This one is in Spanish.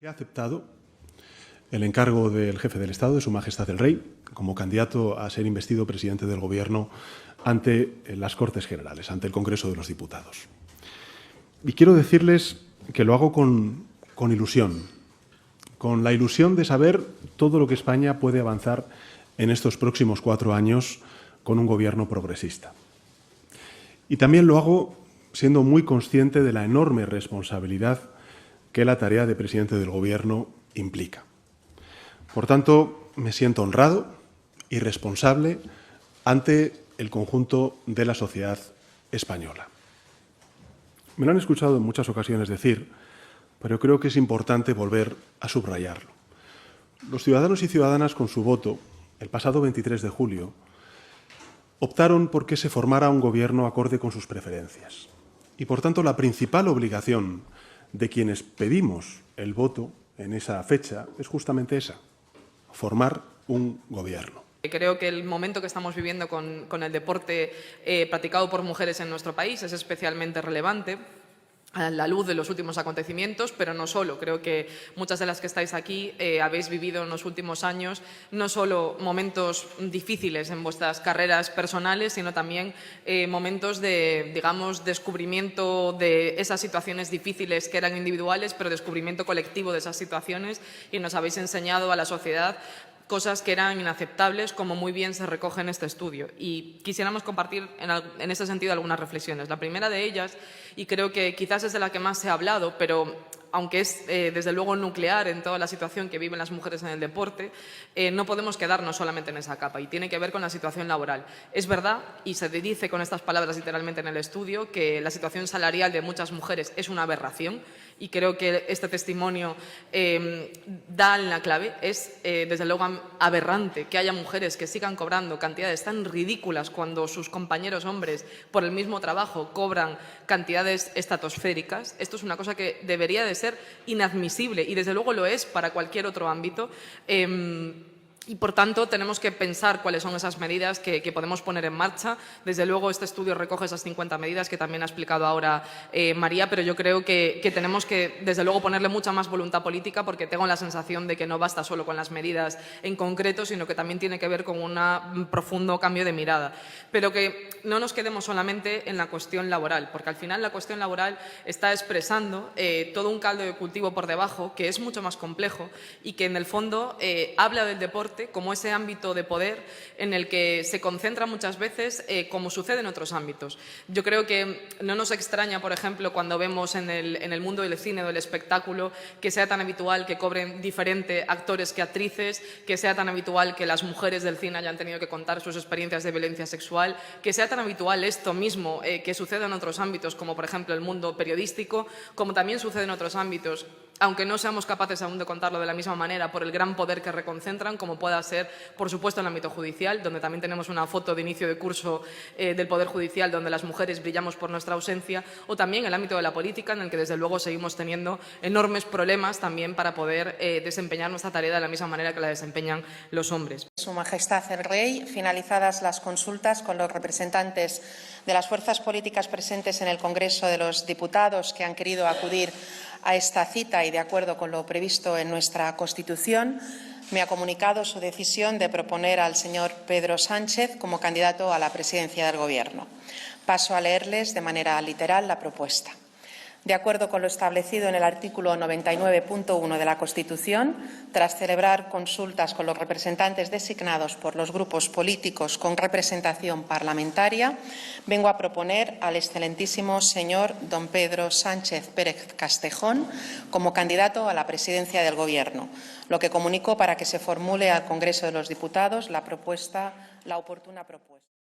He aceptado el encargo del jefe del Estado, de Su Majestad el Rey, como candidato a ser investido presidente del Gobierno ante las Cortes Generales, ante el Congreso de los Diputados. Y quiero decirles que lo hago con ilusión, con la ilusión de saber todo lo que España puede avanzar en estos próximos 4 años con un Gobierno progresista. Y también lo hago siendo muy consciente de la enorme responsabilidad que la tarea de presidente del Gobierno implica. Por tanto, me siento honrado y responsable ante el conjunto de la sociedad española. Me lo han escuchado en muchas ocasiones decir, pero creo que es importante volver a subrayarlo. Los ciudadanos y ciudadanas, con su voto, el pasado 23 de julio, optaron por que se formara un gobierno acorde con sus preferencias. Y, por tanto, la principal obligación de quienes pedimos el voto en esa fecha es justamente esa: formar un gobierno. Creo que el momento que estamos viviendo con el deporte practicado por mujeres en nuestro país es especialmente relevante a la luz de los últimos acontecimientos, pero no solo. Creo que muchas de las que estáis aquí habéis vivido en los últimos años no solo momentos difíciles en vuestras carreras personales, sino también momentos de, digamos, descubrimiento de esas situaciones difíciles que eran individuales, pero descubrimiento colectivo de esas situaciones, y nos habéis enseñado a la sociedad cosas que eran inaceptables, como muy bien se recoge en este estudio. Y quisiéramos compartir en ese sentido algunas reflexiones. La primera de ellas, y creo que quizás es de la que más se ha hablado, pero aunque es desde luego nuclear en toda la situación que viven las mujeres en el deporte, no podemos quedarnos solamente en esa capa, y tiene que ver con la situación laboral. Es verdad, y se dice con estas palabras literalmente en el estudio, que la situación salarial de muchas mujeres es una aberración, y creo que este testimonio da en la clave. Es desde luego aberrante que haya mujeres que sigan cobrando cantidades tan ridículas cuando sus compañeros hombres por el mismo trabajo cobran cantidades estratosféricas. Esto es una cosa que debería de ser inadmisible, y desde luego lo es para cualquier otro ámbito. Y, por tanto, tenemos que pensar cuáles son esas medidas que podemos poner en marcha. Desde luego, este estudio recoge esas 50 medidas que también ha explicado ahora María, pero yo creo que tenemos que, desde luego, ponerle mucha más voluntad política, porque tengo la sensación de que no basta solo con las medidas en concreto, sino que también tiene que ver con un profundo cambio de mirada. Pero que no nos quedemos solamente en la cuestión laboral, porque al final la cuestión laboral está expresando todo un caldo de cultivo por debajo que es mucho más complejo, y que en el fondo habla del deporte como ese ámbito de poder en el que se concentra muchas veces, como sucede en otros ámbitos. Yo creo que no nos extraña, por ejemplo, cuando vemos en el mundo del cine o del espectáculo, que sea tan habitual que cobren diferente actores que actrices, que sea tan habitual que las mujeres del cine hayan tenido que contar sus experiencias de violencia sexual, que sea tan habitual esto mismo que sucede en otros ámbitos, como por ejemplo el mundo periodístico, como también sucede en otros ámbitos, aunque no seamos capaces aún de contarlo de la misma manera por el gran poder que reconcentran, como pueda ser, por supuesto, en el ámbito judicial, donde también tenemos una foto de inicio de curso del Poder Judicial, donde las mujeres brillamos por nuestra ausencia, o también en el ámbito de la política, en el que desde luego seguimos teniendo enormes problemas también para poder desempeñar nuestra tarea de la misma manera que la desempeñan los hombres. Su Majestad el Rey, finalizadas las consultas con los representantes de las fuerzas políticas presentes en el Congreso de los Diputados que han querido acudir a esta cita y de acuerdo con lo previsto en nuestra Constitución, me ha comunicado su decisión de proponer al señor Pedro Sánchez como candidato a la presidencia del Gobierno. Paso a leerles de manera literal la propuesta. De acuerdo con lo establecido en el artículo 99.1 de la Constitución, tras celebrar consultas con los representantes designados por los grupos políticos con representación parlamentaria, vengo a proponer al excelentísimo señor don Pedro Sánchez Pérez Castejón como candidato a la presidencia del Gobierno, lo que comunico para que se formule al Congreso de los Diputados la oportuna propuesta.